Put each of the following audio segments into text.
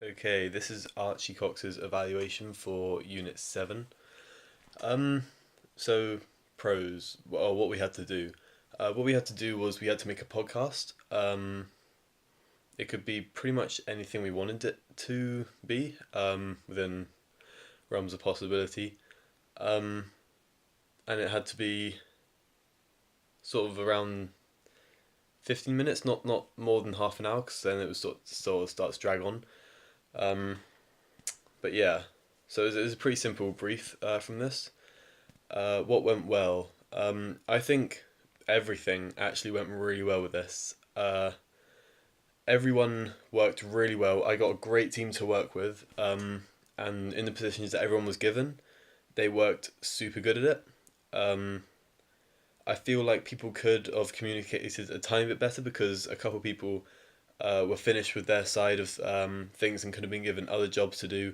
Okay, this is Archie Cox's evaluation for Unit 7. Um, so pros, well, what we had to do. What we had to do was we had to make a podcast. It could be pretty much anything we wanted it to be, within realms of possibility. Um, and it had to be sort of around 15 minutes, not more than half an hour, because then it was sort of starts to drag on. Um, but yeah, so it was a pretty simple brief from this. What went well? I think everything actually went really well with this. Everyone worked really well. I got a great team to work with, and in the positions that everyone was given, they worked super good at it. Um, I feel like people could have communicated a tiny bit better because a couple of people were finished with their side of things and could have been given other jobs to do,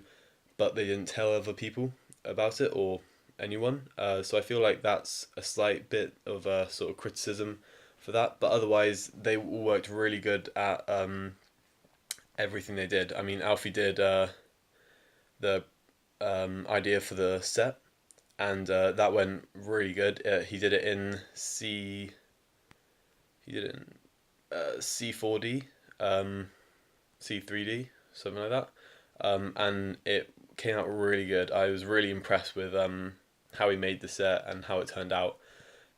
but they didn't tell other people about it or anyone. So I feel like that's a slight bit of a sort of criticism for that. But otherwise, they all worked really good at everything they did. I mean, Alfie did the idea for the set, and that went really good. He did it in C. He did it in C4D, C3D, something like that. And it came out really good. I was really impressed with how he made the set and how it turned out.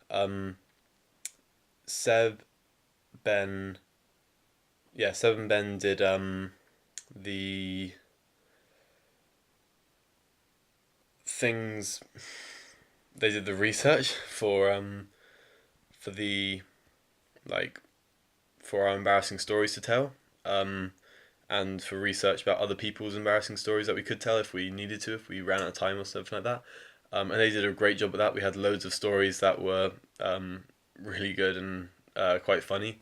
Um, Seb, Ben, yeah, Seb and Ben did the things. They did the research for the like for our embarrassing stories to tell. Um, and for research about other people's embarrassing stories that we could tell if we needed to, if we ran out of time or something like that. And they did a great job of that. We had loads of stories that were really good and quite funny.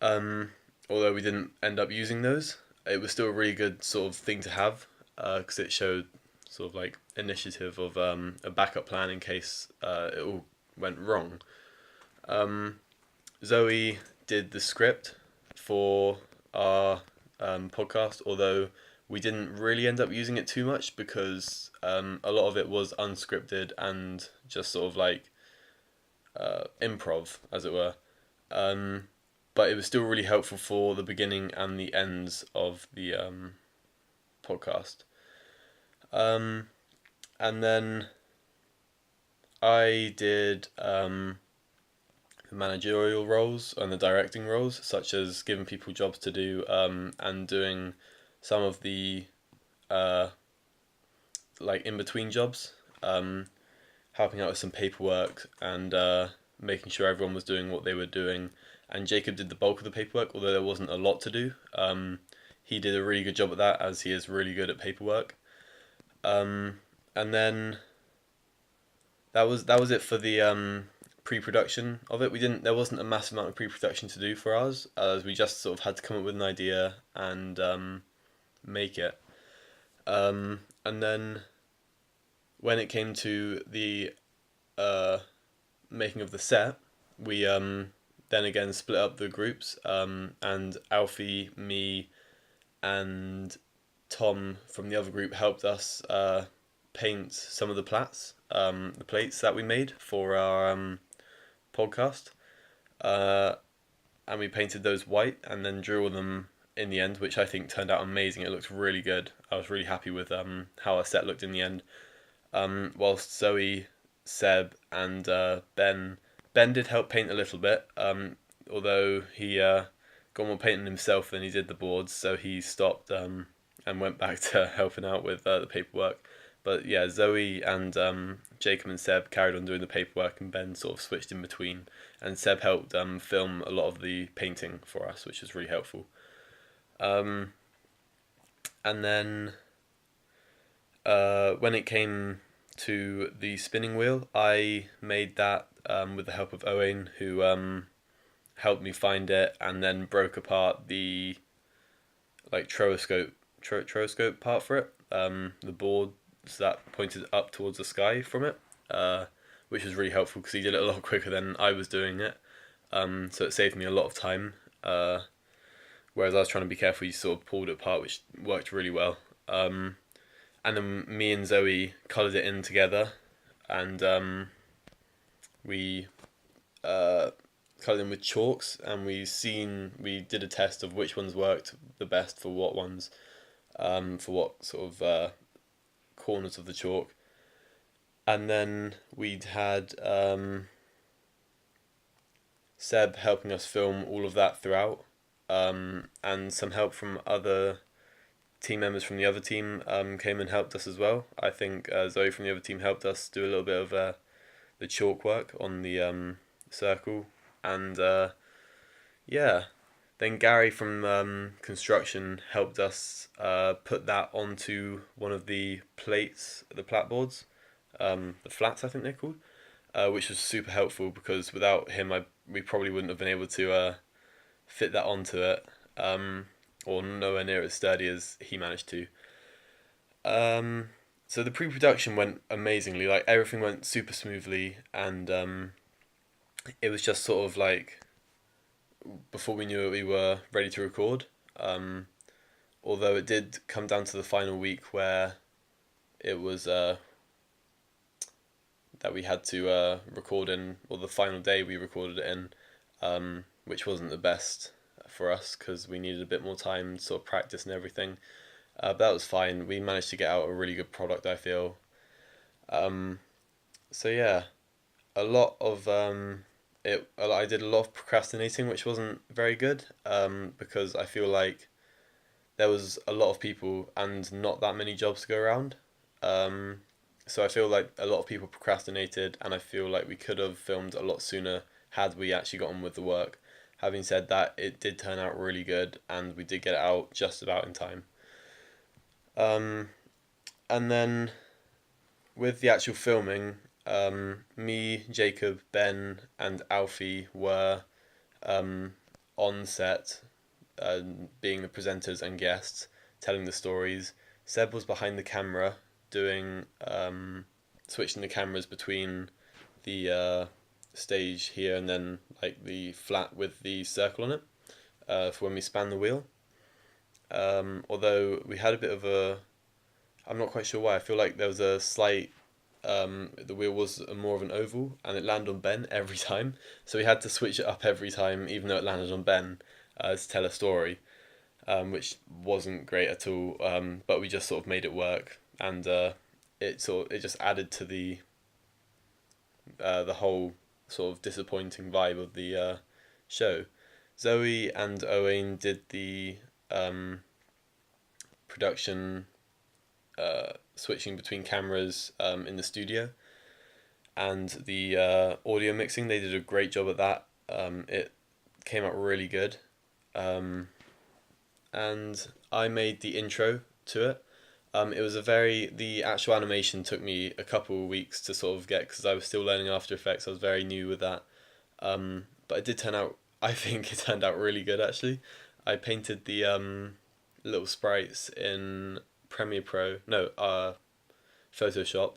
Although we didn't end up using those, it was still a really good sort of thing to have because it showed sort of like initiative of a backup plan in case it all went wrong. Um, Zoe did the script for our podcast, although we didn't really end up using it too much because a lot of it was unscripted and just sort of like improv, as it were. Um, but it was still really helpful for the beginning and the ends of the podcast. Um, and then I did the managerial roles and the directing roles, such as giving people jobs to do and doing some of the uh, like in between jobs, um, helping out with some paperwork and making sure everyone was doing what they were doing. And Jacob did the bulk of the paperwork, although there wasn't a lot to do. He did a really good job at that, as he is really good at paperwork. Um, and then that was it for the pre-production of it. We didn't There wasn't a massive amount of pre-production to do for us, as we just sort of had to come up with an idea and make it. And then when it came to the uh, making of the set, we then again split up the groups, and Alfie, me, and Tom from the other group helped us paint some of the plates that we made for our podcast. Uh, and we painted those white and then drew on them in the end, which I think turned out amazing. It looked really good. I was really happy with how our set looked in the end. Whilst Zoe, Seb, and Ben did help paint a little bit, although he got more painting himself than he did the boards, so he stopped and went back to helping out with the paperwork. But yeah, Zoe and Jacob and Seb carried on doing the paperwork, and Ben sort of switched in between. And Seb helped film a lot of the painting for us, which was really helpful. Um, and then when it came to the spinning wheel, I made that with the help of Owain, who helped me find it, and then broke apart the like troscope part for it. The boards that pointed up towards the sky from it, which was really helpful because he did it a lot quicker than I was doing it. So it saved me a lot of time. whereas I was trying to be careful. You sort of pulled it apart, which worked really well. And then me and Zoe coloured it in together, and we coloured in with chalks, and we did a test of which ones worked the best for what ones, for what sort of corners of the chalk, and then we'd had Seb helping us film all of that throughout, and some help from other team members from the other team came and helped us as well. I think Zoe from the other team helped us do a little bit of the chalk work on the circle, and yeah. Then Gary from construction helped us put that onto one of the plates, the platboards, the flats I think they're called, which was super helpful because without him we probably wouldn't have been able to fit that onto it, or nowhere near as sturdy as he managed to. So the pre-production went amazingly, like everything went super smoothly, and it was just sort of like before we knew it we were ready to record. Although it did come down to the final week where it was that we had to record in, or the final day we recorded it in, which wasn't the best for us because we needed a bit more time to sort of practice and everything. But that was fine. We managed to get out a really good product, I feel. So yeah, a lot of I did a lot of procrastinating, which wasn't very good, because I feel like there was a lot of people and not that many jobs to go around. So I feel like a lot of people procrastinated, and I feel like we could have filmed a lot sooner had we actually got on with the work. Having said that, it did turn out really good, and we did get it out just about in time. And then with the actual filming, me, Jacob, Ben, and Alfie were on set, being the presenters and guests, telling the stories. Seb was behind the camera, doing switching the cameras between the stage here and then like the flat with the circle on it, for when we span the wheel. Although we had a bit of I'm not quite sure why. I feel like there was a slight. The wheel was more of an oval, and it landed on Ben every time. So we had to switch it up every time, even though it landed on Ben, to tell a story, which wasn't great at all. But we just sort of made it work, and it just added to the whole sort of disappointing vibe of the show. Zoe and Owain did the production, switching between cameras in the studio, and the audio mixing. They did a great job at that. It came out really good, and I made the intro to it. It was the actual animation took me a couple of weeks to sort of get because I was still learning After Effects. I was very new with that, but it did turn out. I think it turned out really good actually. I painted the little sprites in Premiere Pro, no, Photoshop.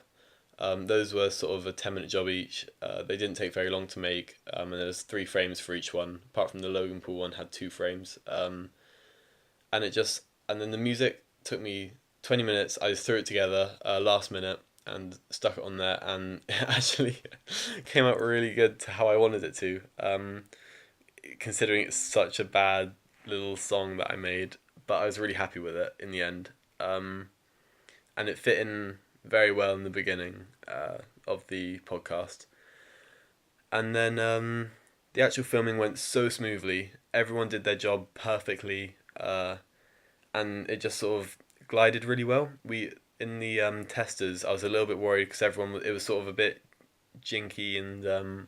Those were sort of a 10-minute job each. They didn't take very long to make, and there's 3 frames for each one. Apart from the Logan Paul one had 2 frames. And then the music took me 20 minutes. I just threw it together last minute and stuck it on there, and it actually came out really good to how I wanted it to. Considering it's such a bad little song that I made, but I was really happy with it in the end. And it fit in very well in the beginning of the podcast. And then the actual filming went so smoothly. Everyone did their job perfectly, and it just sort of glided really well. In the testers, I was a little bit worried because it was sort of a bit jinky, and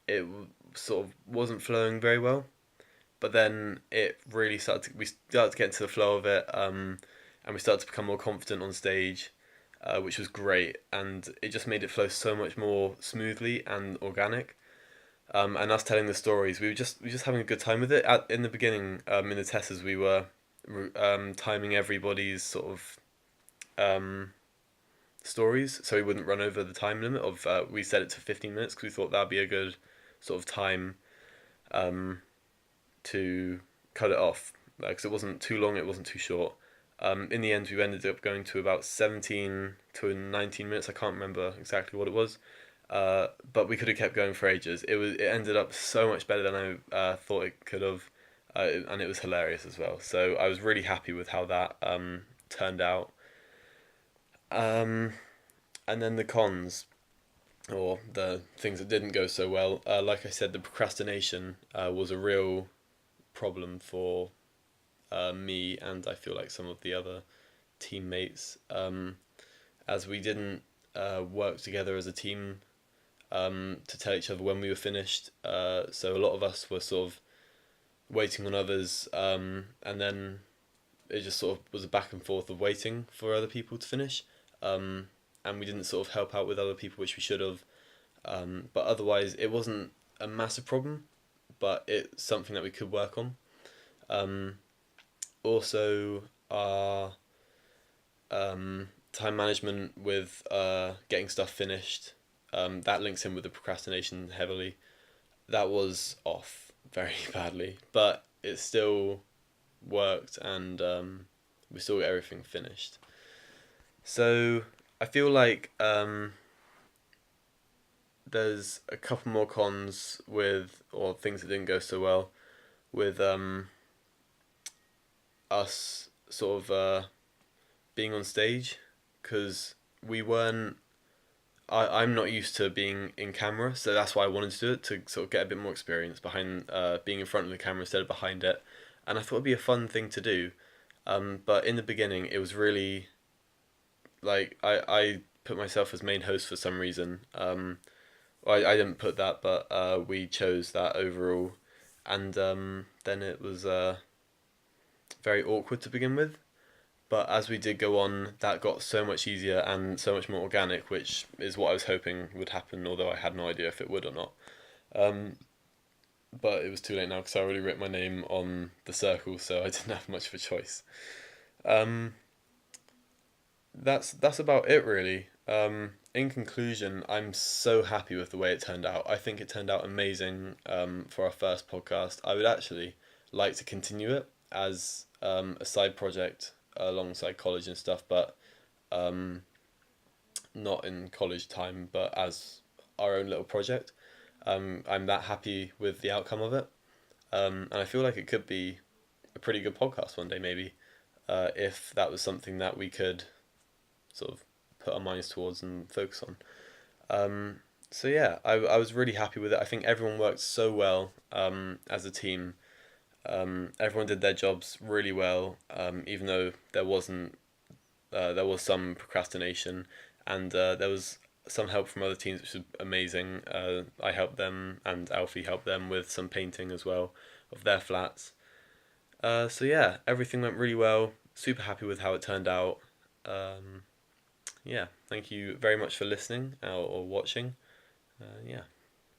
it sort of wasn't flowing very well. But then we started to get into the flow of it, and we started to become more confident on stage, which was great, and it just made it flow so much more smoothly and organic. And us telling the stories, we were just having a good time with it. In the beginning, in the testers, we were timing everybody's sort of stories, so we wouldn't run over the time limit of. We set it to 15 minutes because we thought that'd be a good sort of time to cut it off. because it wasn't too long, it wasn't too short. In the end, we ended up going to about 17 to 19 minutes. I can't remember exactly what it was, but we could have kept going for ages. It ended up so much better than I thought it could have, and it was hilarious as well. So I was really happy with how that turned out. Um, and then the cons, or the things that didn't go so well. Like I said, the procrastination was a real problem for me, and I feel like some of the other teammates, as we didn't work together as a team to tell each other when we were finished. So a lot of us were sort of waiting on others, and then it just sort of was a back and forth of waiting for other people to finish. And we didn't sort of help out with other people, which we should have. But otherwise, it wasn't a massive problem, but it's something that we could work on. Um, Also, our time management with getting stuff finished, that links in with the procrastination heavily. That was off very badly, but it still worked, and we still got everything finished. So I feel like there's a couple more cons with, or things that didn't go so well with us sort of being on stage, because we weren't. I'm not used to being in camera, so that's why I wanted to do it, to sort of get a bit more experience behind being in front of the camera instead of behind it, and I thought it'd be a fun thing to do. But in the beginning, it was really like I put myself as main host for some reason. I didn't put that, but we chose that overall, and then it was very awkward to begin with. But as we did go on, that got so much easier and so much more organic, which is what I was hoping would happen, although I had no idea if it would or not. Um, but it was too late now because I already wrote my name on the circle, so I didn't have much of a choice. Um, that's about it really. In conclusion, I'm so happy with the way it turned out. I think it turned out amazing for our first podcast. I would actually like to continue it as a side project alongside college and stuff, but um, not in college time, but as our own little project. I'm that happy with the outcome of it, and I feel like it could be a pretty good podcast one day, maybe, if that was something that we could sort of put our minds towards and focus on. So yeah, I was really happy with it. I think everyone worked so well as a team. Everyone did their jobs really well, even though there was some procrastination, and there was some help from other teams, which was amazing. I helped them, and Alfie helped them with some painting as well of their flats. So yeah, everything went really well. Super happy with how it turned out. Yeah, thank you very much for listening or watching. Yeah.